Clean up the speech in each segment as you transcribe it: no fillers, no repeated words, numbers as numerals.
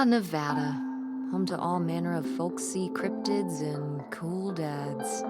Nevada. Home to all manner of folksy cryptids and cool dads.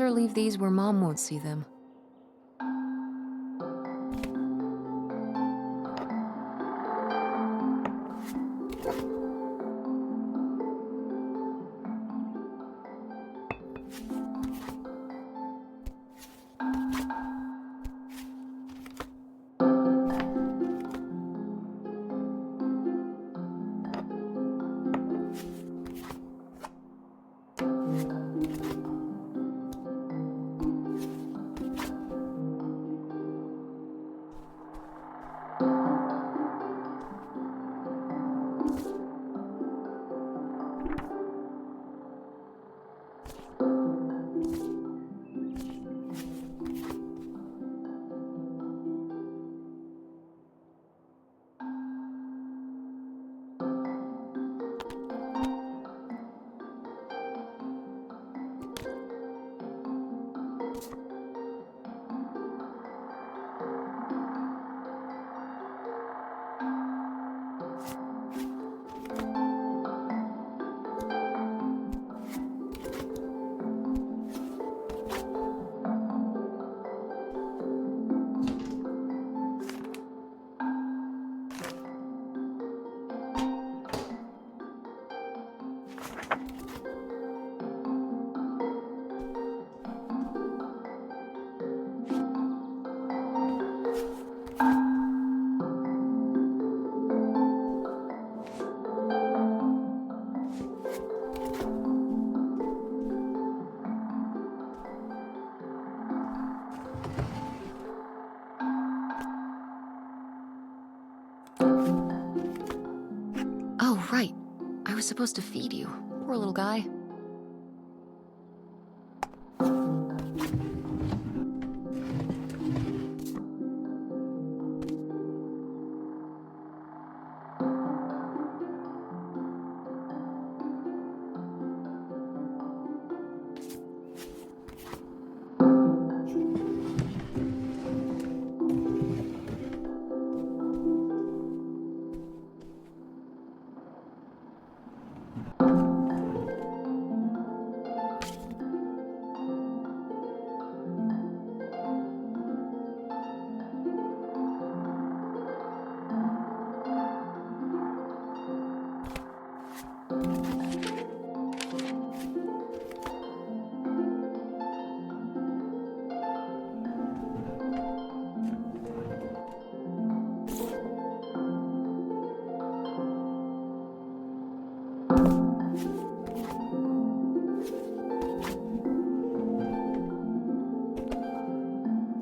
Better leave these where Mom won't see them. Oh, right. I was supposed to feed you. Poor little guy.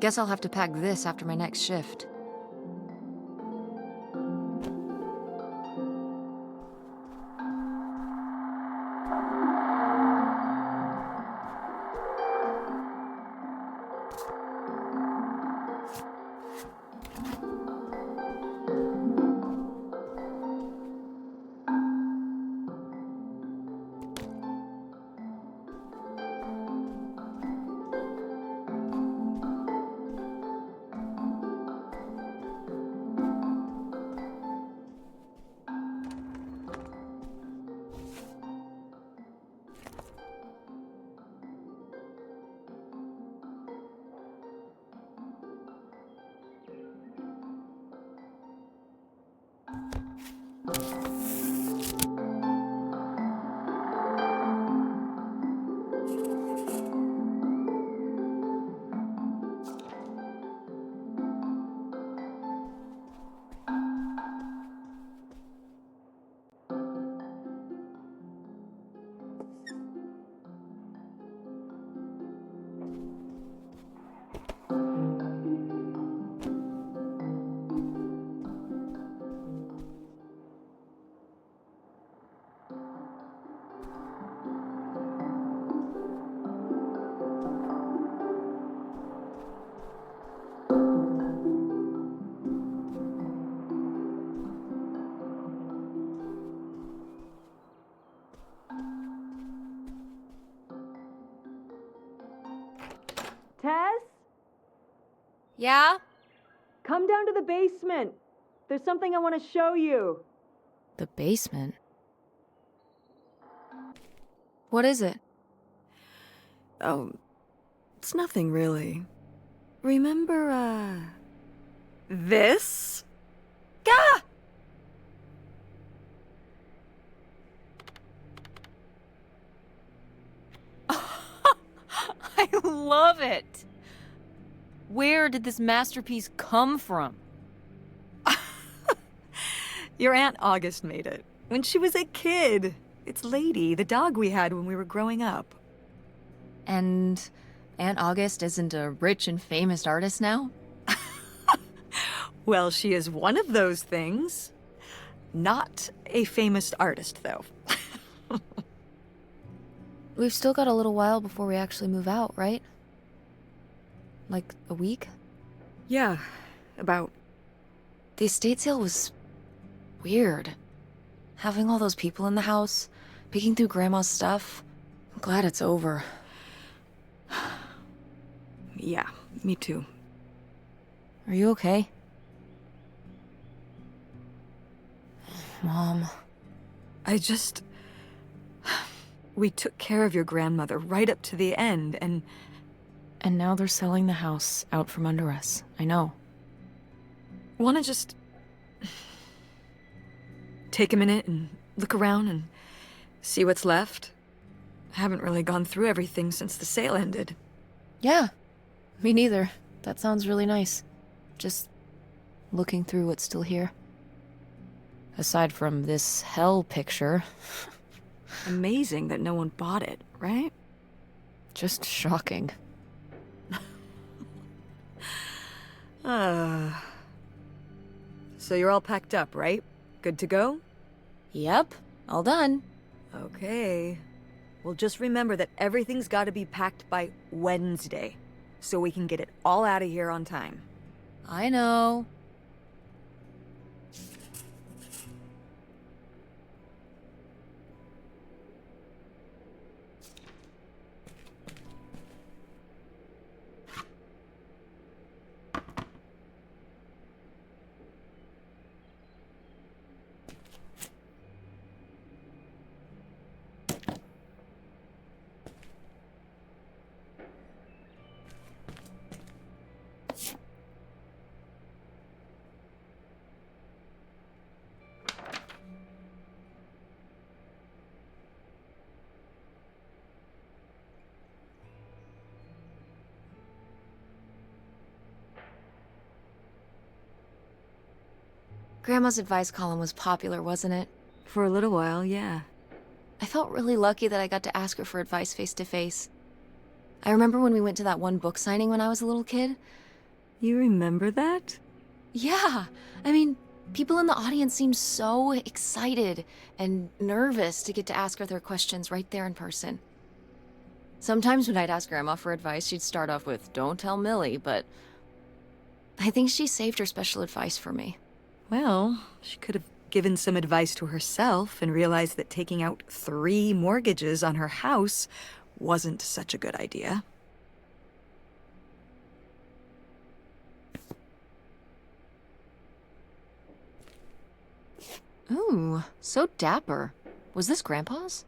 Guess I'll have to pack this after my next shift. Tess? Yeah? Come down to the basement. There's something I want to show you. The basement? What is it? Oh, it's nothing really. Remember, this? Gah! I love it! Where did this masterpiece come from? Your Aunt August made it. When she was a kid. It's Lady, the dog we had when we were growing up. And Aunt August isn't a rich and famous artist now? Well, she is one of those things. Not a famous artist, though. We've still got a little while before we actually move out, right? Like a week? Yeah, about. The estate sale was weird. Having all those people in the house, picking through Grandma's stuff. I'm glad it's over. Yeah, me too. Are you okay? Mom. We took care of your grandmother right up to the end, and now they're selling the house out from under us. I know. wanna just take a minute and look around and see what's left. I haven't really gone through everything since the sale ended. Yeah, me neither. That sounds really nice. Just looking through what's still here. Aside from this hell picture. Amazing that no one bought it, right? Just shocking. So you're all packed up, right? Good to go? Yep, all done. Okay. Well, just remember that everything's got to be packed by Wednesday, so we can get it all out of here on time. I know. Grandma's advice column was popular, wasn't it? For a little while, yeah. I felt really lucky that I got to ask her for advice face to face. I remember when we went to that one book signing when I was a little kid. You remember that? Yeah, I mean, people in the audience seemed so excited and nervous to get to ask her their questions right there in person. Sometimes when I'd ask Grandma for advice, she'd start off with, "Don't tell Millie," but I think she saved her special advice for me. Well, she could have given some advice to herself and realized that taking out 3 mortgages on her house wasn't such a good idea. Ooh, so dapper. Was this Grandpa's?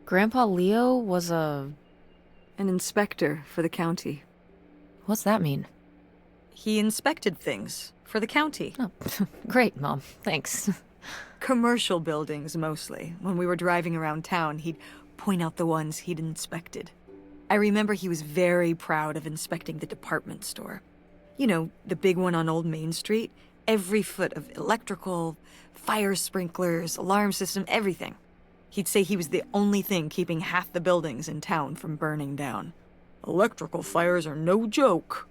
Grandpa Leo was An inspector for the county. What's that mean? He inspected things for the county. Oh, great, Mom. Thanks. Commercial buildings, mostly. When we were driving around town, he'd point out the ones he'd inspected. I remember he was very proud of inspecting the department store. You know, the big one on Old Main Street. Every foot of electrical, fire sprinklers, alarm system, everything. He'd say he was the only thing keeping half the buildings in town from burning down. Electrical fires are no joke.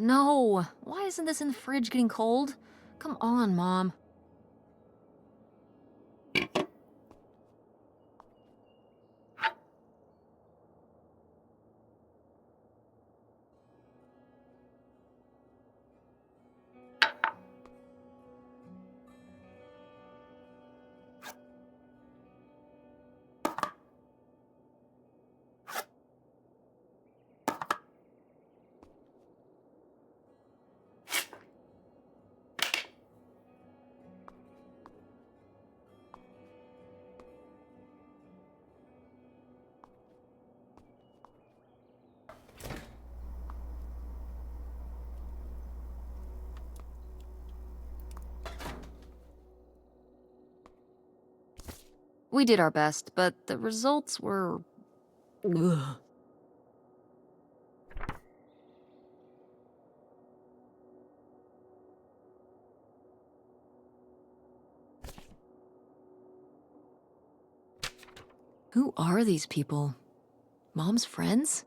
No! Why isn't this in the fridge getting cold? Come on, Mom. We did our best, but the results were... Ugh. Who are these people? Mom's friends?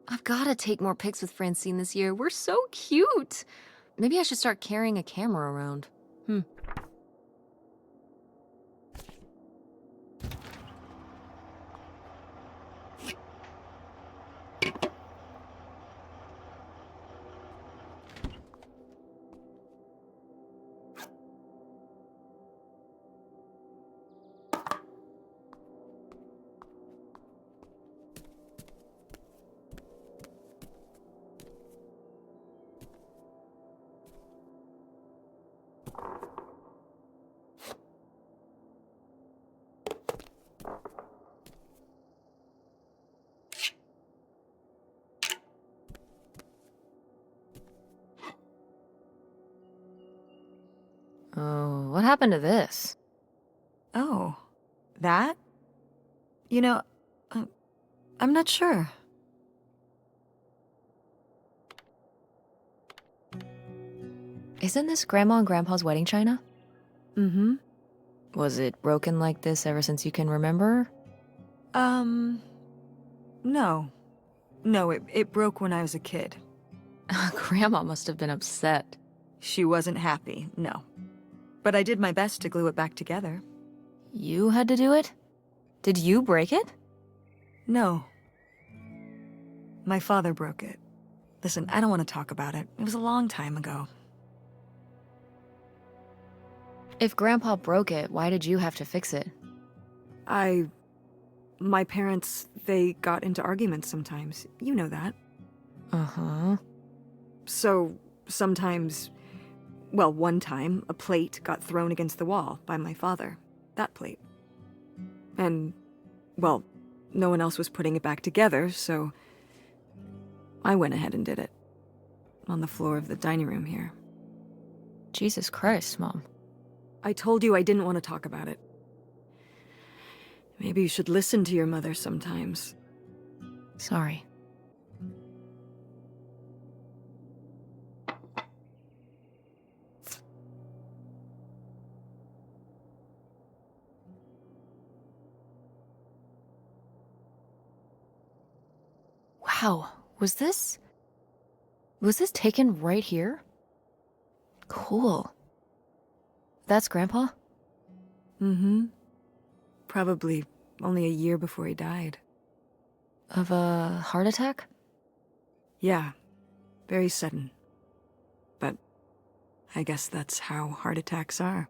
I've gotta take more pics with Francine this year. We're so cute! Maybe I should start carrying a camera around. What happened to this? Oh, that? You know, I'm not sure. Isn't this Grandma and Grandpa's wedding china? Mm-hmm. Was it broken like this ever since you can remember? No. No, it broke when I was a kid. Grandma must have been upset. She wasn't happy, no. But I did my best to glue it back together. You had to do it? Did you break it? No. My father broke it. Listen, I don't want to talk about it. It was a long time ago. If Grandpa broke it, why did you have to fix it? My parents, they got into arguments sometimes. You know that. Uh-huh. So, sometimes... Well, one time, a plate got thrown against the wall by my father. That plate. And, well, no one else was putting it back together, so... I went ahead and did it. On the floor of the dining room here. Jesus Christ, Mom. I told you I didn't want to talk about it. Maybe you should listen to your mother sometimes. Sorry. Wow, was this taken right here? Cool. That's Grandpa? Mm-hmm. Probably only a year before he died. Of a heart attack? Yeah, very sudden. But I guess that's how heart attacks are.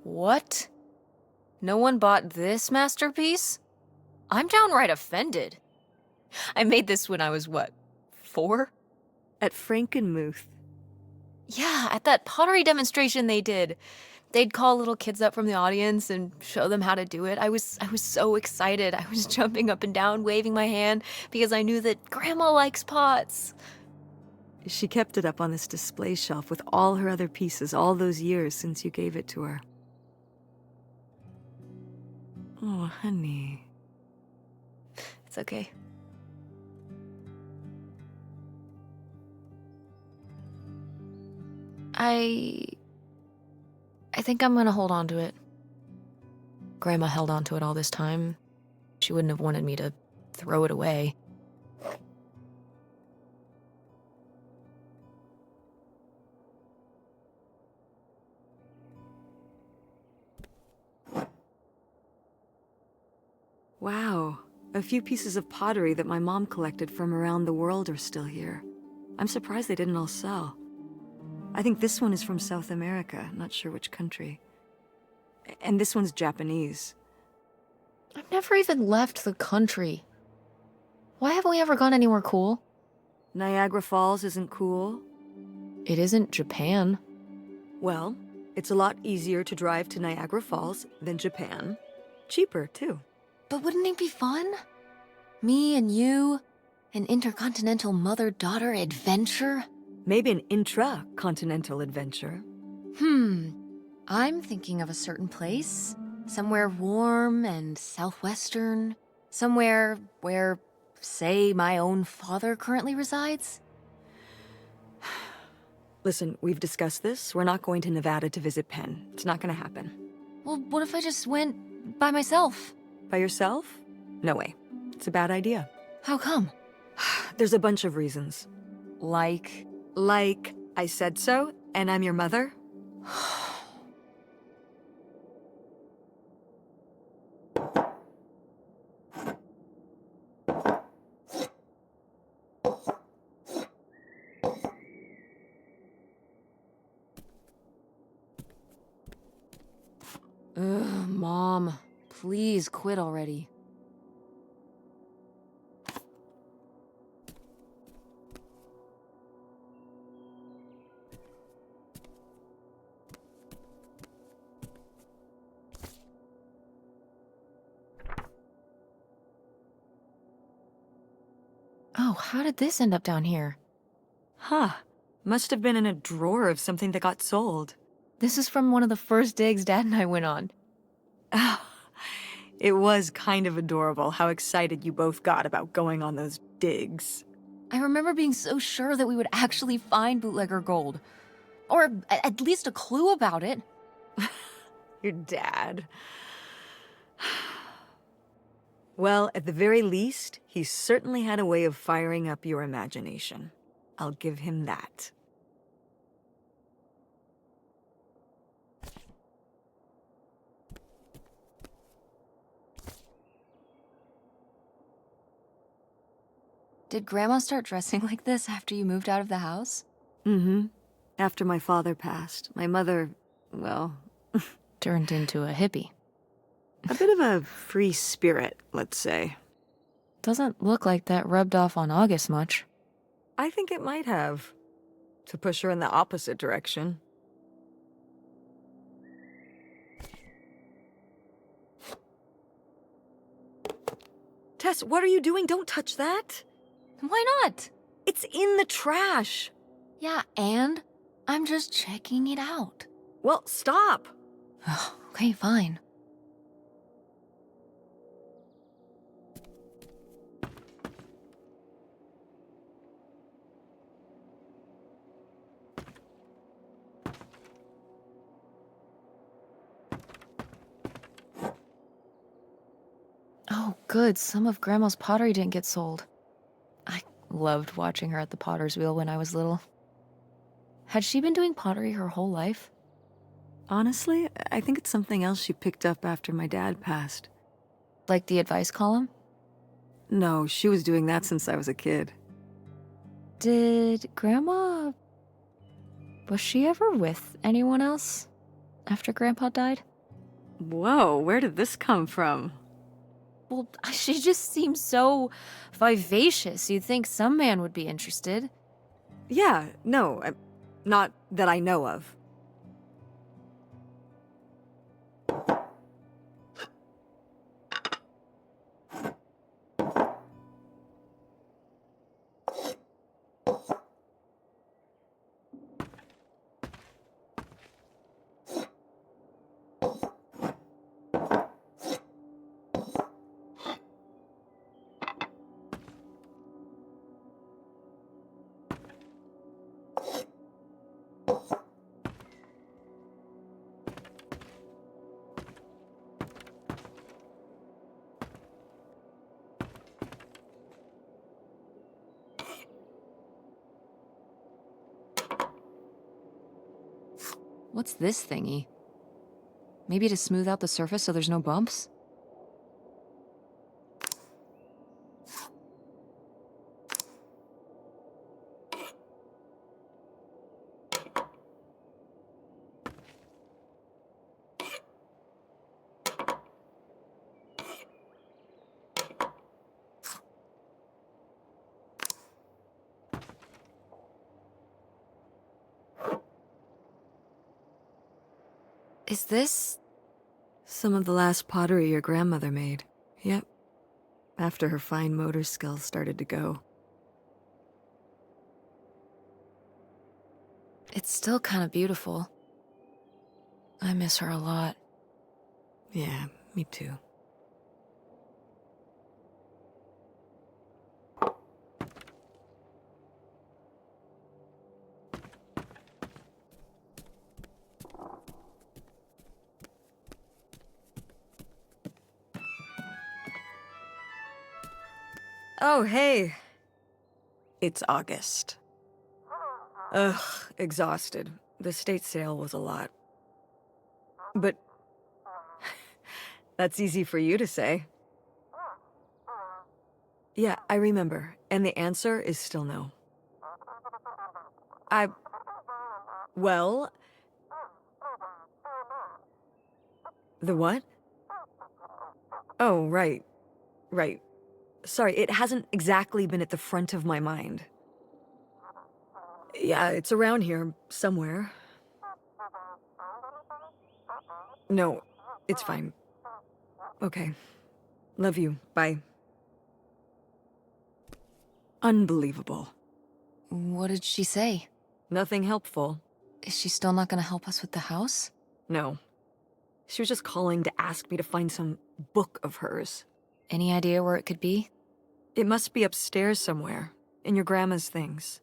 What? No one bought this masterpiece? I'm downright offended. I made this when I was, what, 4? At Frankenmuth. Yeah, at that pottery demonstration they did. They'd call little kids up from the audience and show them how to do it. I was so excited. I was jumping up and down, waving my hand, because I knew that Grandma likes pots. She kept it up on this display shelf with all her other pieces all those years since you gave it to her. Oh, honey. It's okay. I think I'm gonna hold on to it. Grandma held on to it all this time. She wouldn't have wanted me to throw it away. Wow. A few pieces of pottery that my mom collected from around the world are still here. I'm surprised they didn't all sell. I think this one is from South America, not sure which country. And this one's Japanese. I've never even left the country. Why haven't we ever gone anywhere cool? Niagara Falls isn't cool. It isn't Japan. Well, it's a lot easier to drive to Niagara Falls than Japan. Cheaper, too. But wouldn't it be fun? Me and you, an intercontinental mother-daughter adventure? Maybe an intra-continental adventure. I'm thinking of a certain place. Somewhere warm and southwestern. Somewhere where, say, my own father currently resides. Listen, we've discussed this. We're not going to Nevada to visit Penn. It's not gonna happen. Well, what if I just went by myself? By yourself? No way. It's a bad idea. How come? There's a bunch of reasons. Like... Like, I said so, and I'm your mother? Ugh, Mom. Please quit already. Oh, how did this end up down here? Huh. Must have been in a drawer of something that got sold. This is from one of the first digs Dad and I went on. It was kind of adorable how excited you both got about going on those digs. I remember being so sure that we would actually find bootlegger gold. Or at least a clue about it. Your dad. Well, at the very least, he certainly had a way of firing up your imagination. I'll give him that. Did Grandma start dressing like this after you moved out of the house? Mm-hmm. After my father passed, my mother, well... Turned into a hippie. a bit of a free spirit, let's say. Doesn't look like that rubbed off on August much. I think it might have. To push her in the opposite direction. Tess, what are you doing? Don't touch that. Why not? It's in the trash. Yeah, and I'm just checking it out. Well, stop. Okay, fine. Oh, good. Some of Grandma's pottery didn't get sold. I loved watching her at the potter's wheel when I was little. Had she been doing pottery her whole life? Honestly, I think it's something else she picked up after my dad passed. Like the advice column? No, she was doing that since I was a kid. Did Grandma... Was she ever with anyone else after Grandpa died? Whoa, where did this come from? Well, she just seems so vivacious. You'd think some man would be interested. Yeah, no, not that I know of. What's this thingy? Maybe to smooth out the surface so there's no bumps? Is this... Some of the last pottery your grandmother made. Yep. After her fine motor skills started to go. It's still kind of beautiful. I miss her a lot. Yeah, me too. Oh, hey. It's August. Ugh, exhausted. The state sale was a lot. But that's easy for you to say. Yeah, I remember. And the answer is still no. Well... The what? Oh, right. Right. Sorry, it hasn't exactly been at the front of my mind. Yeah, it's around here, somewhere. No, it's fine. Okay. Love you. Bye. Unbelievable. What did she say? Nothing helpful. Is she still not gonna help us with the house? No. She was just calling to ask me to find some book of hers. Any idea where it could be? It must be upstairs somewhere, in your grandma's things.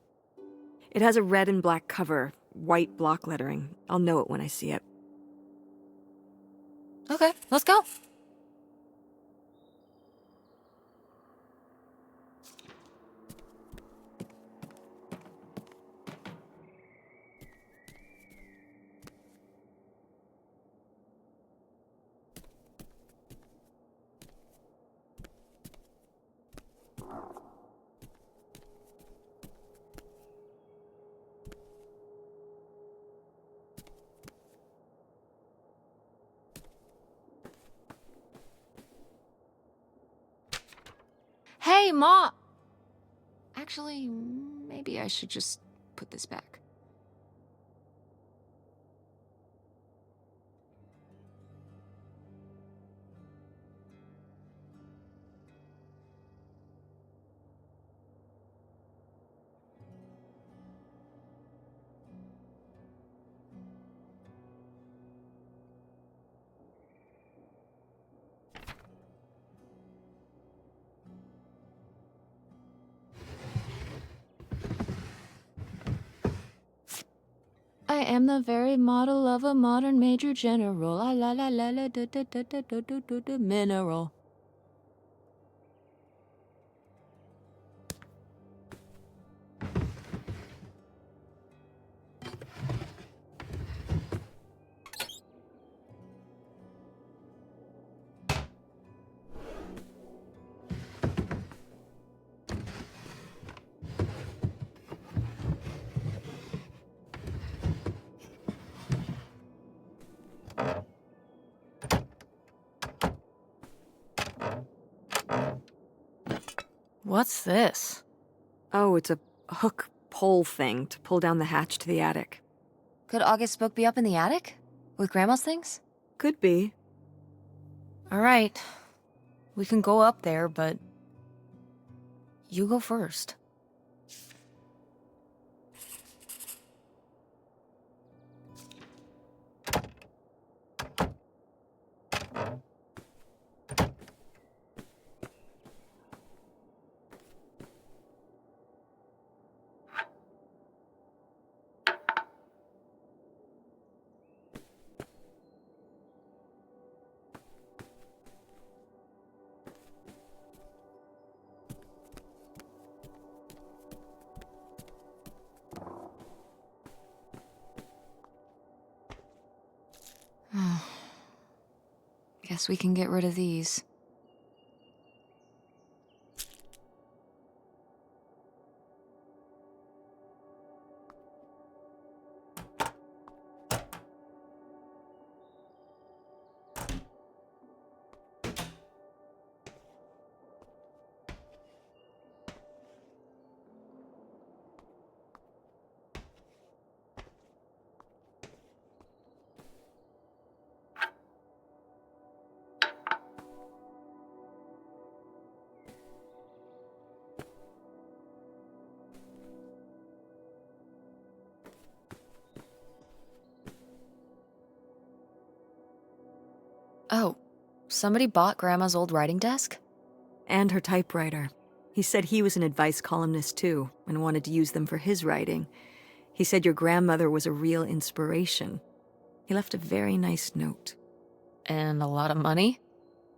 It has a red and black cover, white block lettering. I'll know it when I see it. Okay, let's go. Hey, Ma! Actually, maybe I should just put this back. I am the very model of a modern major general. La la la la la da da da da da da da da mineral. What's this? Oh, it's a hook pole thing to pull down the hatch to the attic. Could August's book be up in the attic? With Grandma's things? Could be. Alright. We can go up there, but... you go first. Guess we can get rid of these. Oh, somebody bought Grandma's old writing desk? And her typewriter. He said he was an advice columnist too, and wanted to use them for his writing. He said your grandmother was a real inspiration. He left a very nice note. And a lot of money?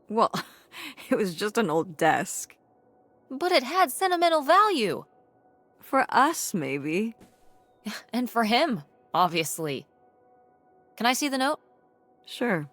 Well, it was just an old desk. But it had sentimental value. For us, maybe. And for him, obviously. Can I see the note? Sure.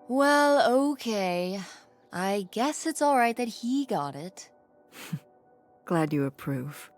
Well, okay. I guess it's all right that he got it. Glad you approve.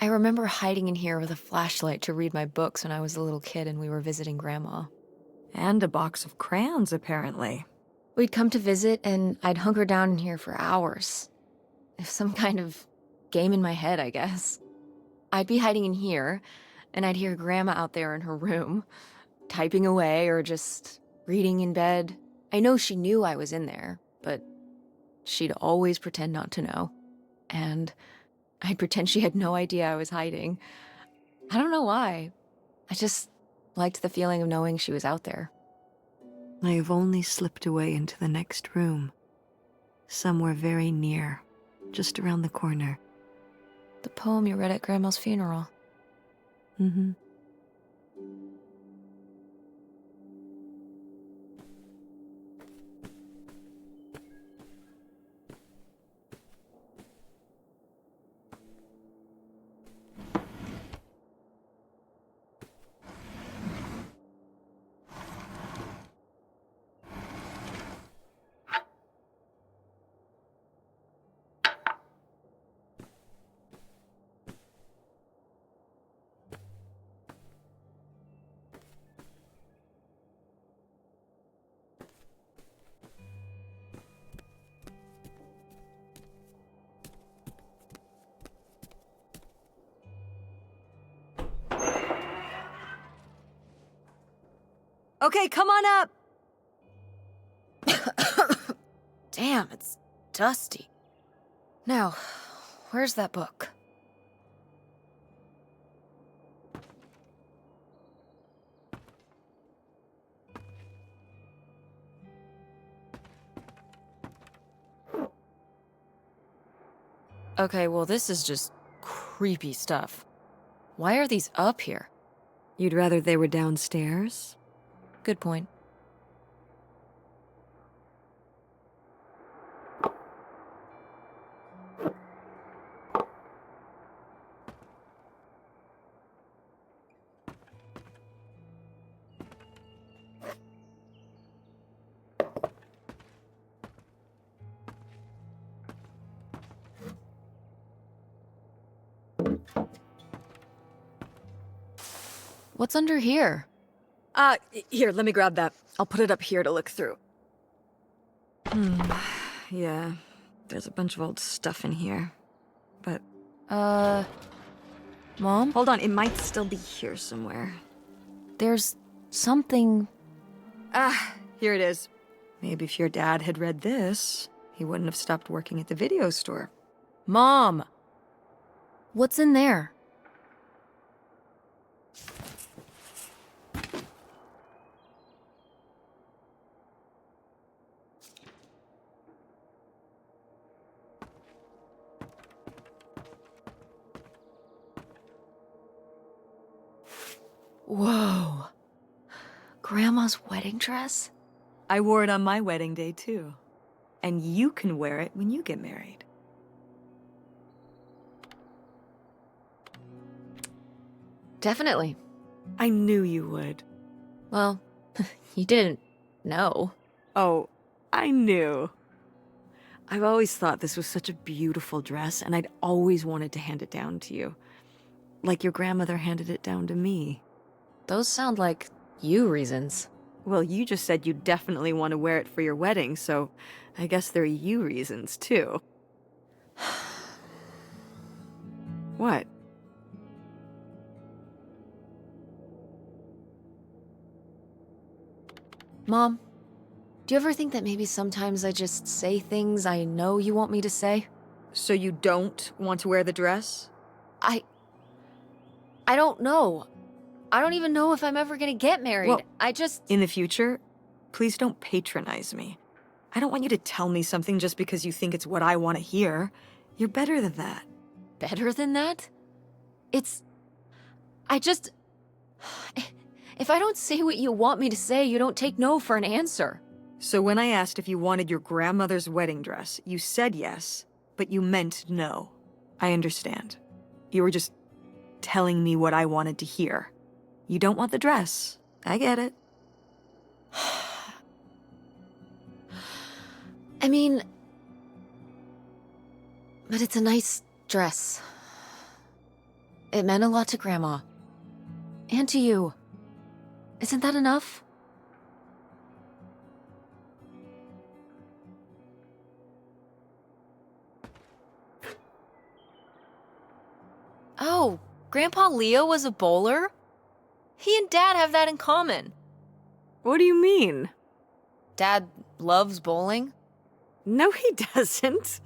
I remember hiding in here with a flashlight to read my books when I was a little kid and we were visiting Grandma. And a box of crayons, apparently. We'd come to visit and I'd hunker down in here for hours. Some kind of game in my head, I guess. I'd be hiding in here, and I'd hear Grandma out there in her room, typing away or just reading in bed. I know she knew I was in there, but she'd always pretend not to know. And I'd pretend she had no idea I was hiding. I don't know why. I just liked the feeling of knowing she was out there. I have only slipped away into the next room. Somewhere very near, just around the corner. The poem you read at Grandma's funeral. Mm-hmm. Okay, come on up! Damn, it's dusty. Now, where's that book? Okay, well, this is just creepy stuff. Why are these up here? You'd rather they were downstairs? Good point. What's under here? Here, let me grab that. I'll put it up here to look through. Yeah, there's a bunch of old stuff in here. But... Mom? hold on, it might still be here somewhere. There's something... Here it is. Maybe if your dad had read this, he wouldn't have stopped working at the video store. Mom! What's in there? Whoa. Grandma's wedding dress? I wore it on my wedding day, too. And you can wear it when you get married. Definitely. I knew you would. Well, You didn't know. Oh, I knew. I've always thought this was such a beautiful dress, and I'd always wanted to hand it down to you. Like your grandmother handed it down to me. Those sound like you reasons. Well, you just said you definitely want to wear it for your wedding, so I guess there are you reasons, too. What? Mom, do you ever think that maybe sometimes I just say things I know you want me to say? So you don't want to wear the dress? I don't know. I don't even know if I'm ever gonna get married. Well, in the future, please don't patronize me. I don't want you to tell me something just because you think it's what I want to hear. You're better than that. Better than that? I just... If I don't say what you want me to say, you don't take no for an answer. So when I asked if you wanted your grandmother's wedding dress, you said yes, but you meant no. I understand. You were just telling me what I wanted to hear. You don't want the dress. I get it. I mean... But it's a nice dress. It meant a lot to Grandma. And to you. Isn't that enough? Oh, Grandpa Leo was a bowler? He and Dad have that in common. What do you mean? Dad loves bowling. No, he doesn't.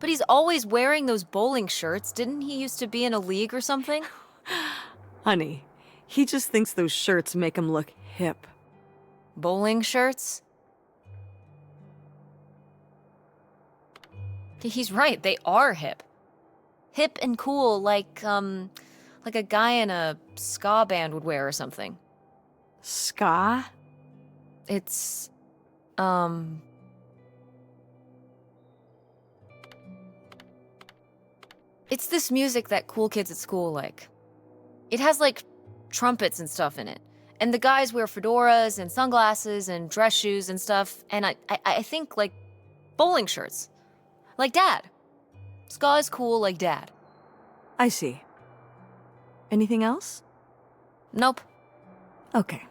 But he's always wearing those bowling shirts. Didn't he used to be in a league or something? Honey, he just thinks those shirts make him look hip. Bowling shirts? He's right, they are hip. Hip and cool like a guy in a ska band would wear or something. Ska? It's, It's this music that cool kids at school like. It has, like, trumpets and stuff in it. And the guys wear fedoras and sunglasses and dress shoes and stuff. And I think, like, bowling shirts. Like Dad. Ska is cool like Dad. I see. Anything else? Nope. Okay.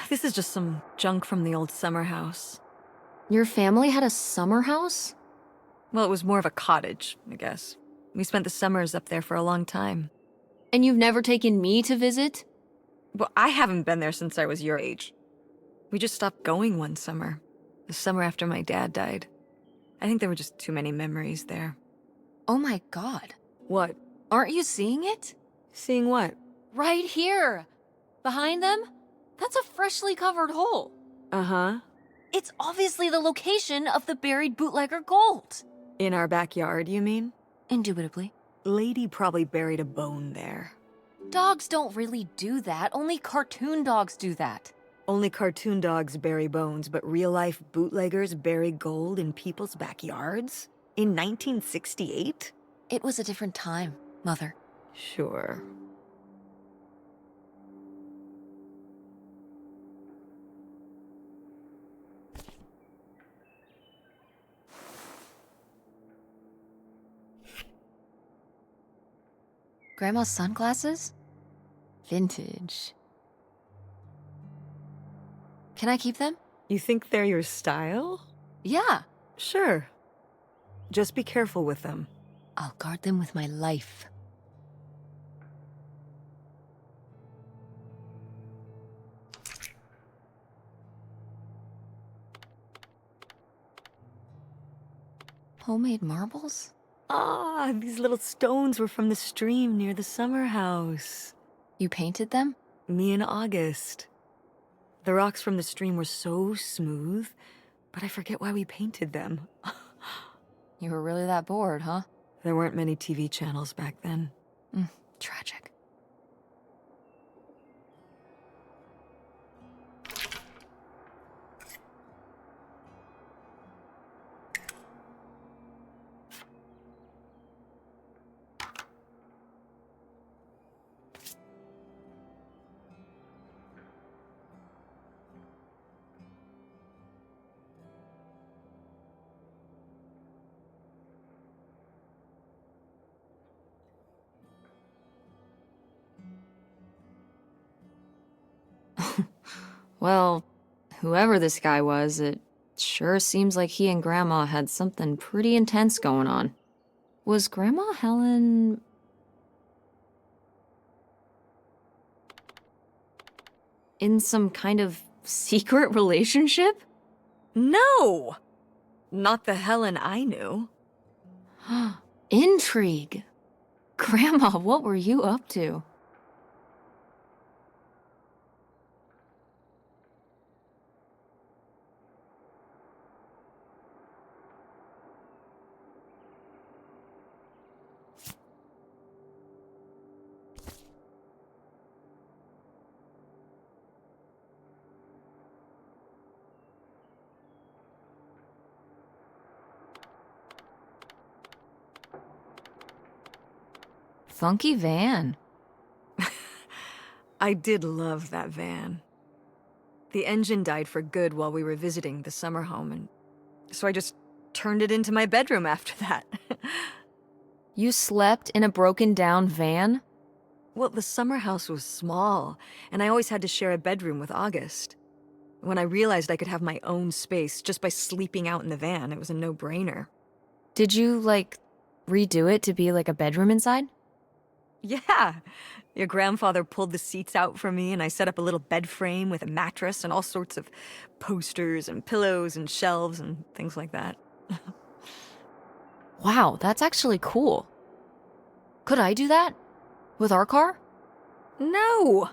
This is just some junk from the old summer house. Your family had a summer house? Well, it was more of a cottage, I guess. We spent the summers up there for a long time. And you've never taken me to visit? Well, I haven't been there since I was your age. We just stopped going one summer. The summer after my dad died. I think there were just too many memories there. Oh my god. What? Aren't you seeing it? Seeing what? Right here. Behind them? That's a freshly covered hole. Uh-huh. It's obviously the location of the buried bootlegger gold. In our backyard, you mean? Indubitably. Lady probably buried a bone there. Dogs don't really do that. Only cartoon dogs do that. Only cartoon dogs bury bones, but real-life bootleggers bury gold in people's backyards? In 1968? It was a different time, Mother. Sure. Grandma's sunglasses? Vintage. Can I keep them? You think they're your style? Yeah. Sure. Just be careful with them. I'll guard them with my life. Homemade marbles? Ah, these little stones were from the stream near the summer house. You painted them? Me and August. The rocks from the stream were so smooth, but I forget why we painted them. You were really that bored, huh? There weren't many TV channels back then. Tragic. Well, whoever this guy was, it sure seems like he and Grandma had something pretty intense going on. Was Grandma Helen... in some kind of secret relationship? No! Not the Helen I knew. Intrigue! Grandma, what were you up to? Funky van. I did love that van. The engine died for good while we were visiting the summer home, and so I just turned it into my bedroom after that. You slept in a broken down van? Well, the summer house was small, and I always had to share a bedroom with August. When I realized I could have my own space just by sleeping out in the van, it was a no-brainer. Did you, like, redo it to be like a bedroom inside? Yeah. Your grandfather pulled the seats out for me, and I set up a little bed frame with a mattress and all sorts of posters and pillows and shelves and things like that. Wow, that's actually cool. Could I do that? With our car? No!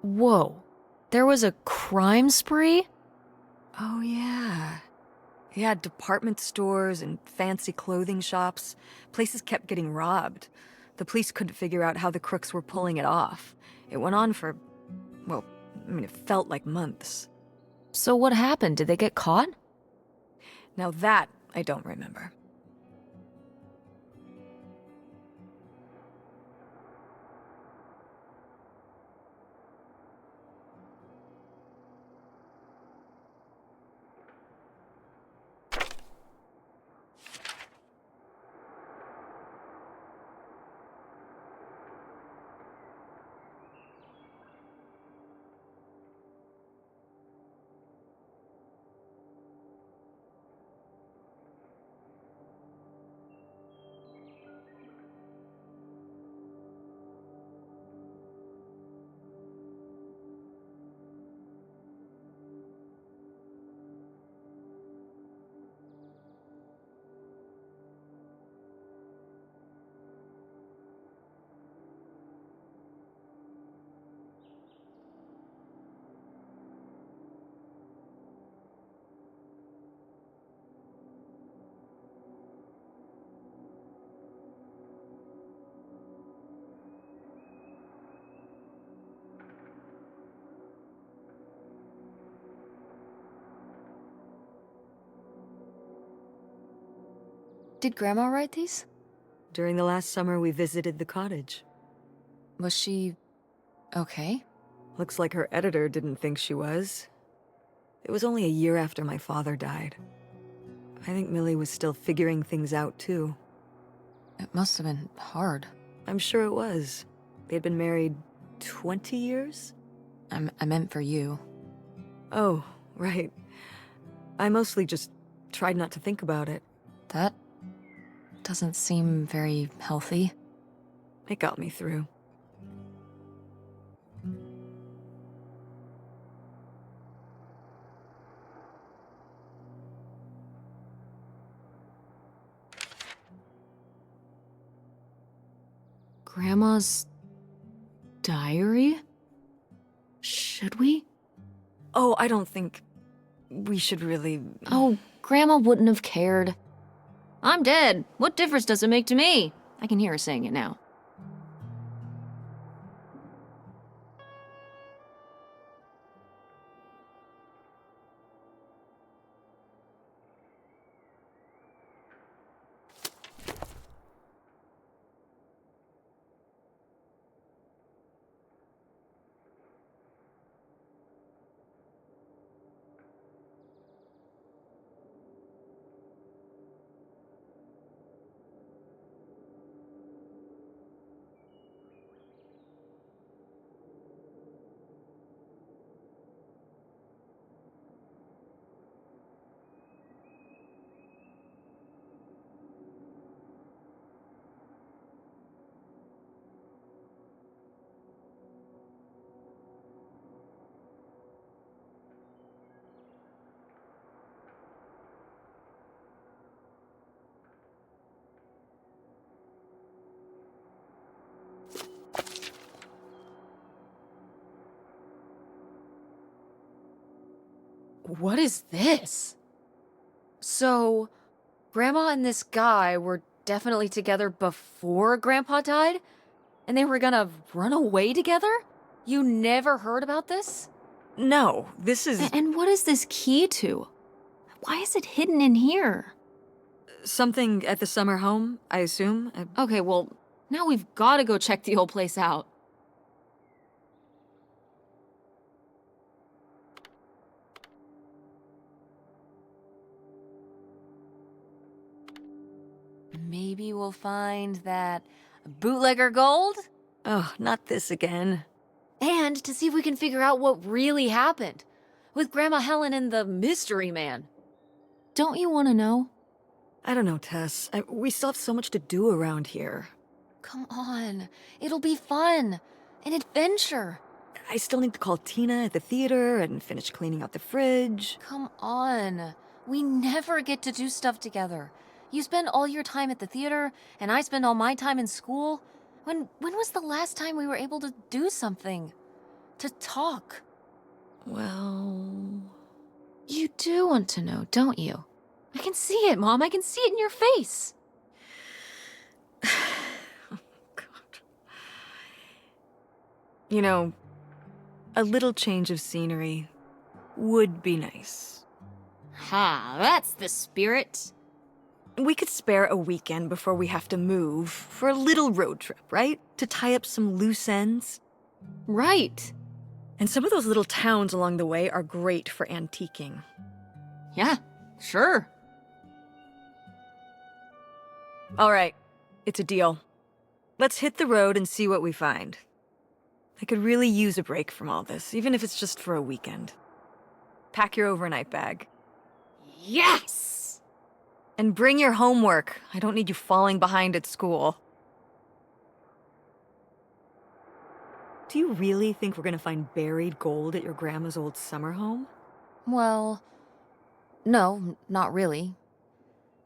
Whoa. There was a crime spree? Oh, yeah. Yeah, department stores and fancy clothing shops. Places kept getting robbed. The police couldn't figure out how the crooks were pulling it off. It went on for, well, I mean, it felt like months. So what happened? Did they get caught? Now that I don't remember. Did Grandma write these? During the last summer we visited the cottage. Was she okay? Looks like her editor didn't think she was. It was only a year after my father died. I think Millie was still figuring things out, too. It must have been hard. I'm sure it was. They'd been married 20 years? I meant for you. Oh, right. I mostly just tried not to think about it. That doesn't seem very healthy. It got me through. Grandma's diary? Should we? Oh, I don't think we should really... Oh, Grandma wouldn't have cared. I'm dead. What difference does it make to me? I can hear her saying it now. What is this? So, Grandma and this guy were definitely together before Grandpa died? And they were gonna run away together? You never heard about this? No, this is... And what is this key to? Why is it hidden in here? something at the summer home, I assume? Okay, well, now we've gotta go check the old place out. Maybe we'll find that bootlegger gold? Oh, not this again. And to see if we can figure out what really happened with Grandma Helen and the mystery man. Don't you want to know? I don't know, Tess. We still have so much to do around here. Come on. It'll be fun. An adventure. I still need to call Tina at the theater and finish cleaning out the fridge. Come on. We never get to do stuff together. You spend all your time at the theater, and I spend all my time in school. When was the last time we were able to do something? To talk? Well... You do want to know, don't you? I can see it, Mom. I can see it in your face. Oh, God. You know, a little change of scenery would be nice. Ha, that's the spirit. We could spare a weekend before we have to move for a little road trip, right? To tie up some loose ends. Right. And some of those little towns along the way are great for antiquing. Yeah, sure. All right, it's a deal. Let's hit the road and see what we find. I could really use a break from all this, even if it's just for a weekend. Pack your overnight bag. Yes! And bring your homework. I don't need you falling behind at school. Do you really think we're gonna find buried gold at your grandma's old summer home? Well, no, not really.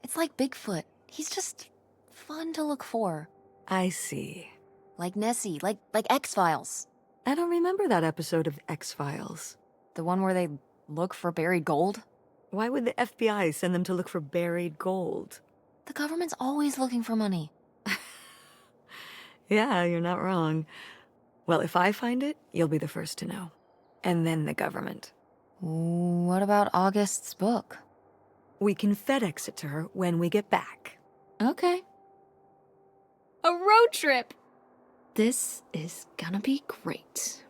It's like Bigfoot. He's just fun to look for. I see. Like Nessie, like X-Files. I don't remember that episode of X-Files. The one where they look for buried gold? Why would the FBI send them to look for buried gold? The government's always looking for money. Yeah, you're not wrong. Well, if I find it, you'll be the first to know. And then the government. What about August's book? We can FedEx it to her when we get back. Okay. A road trip! This is gonna be great.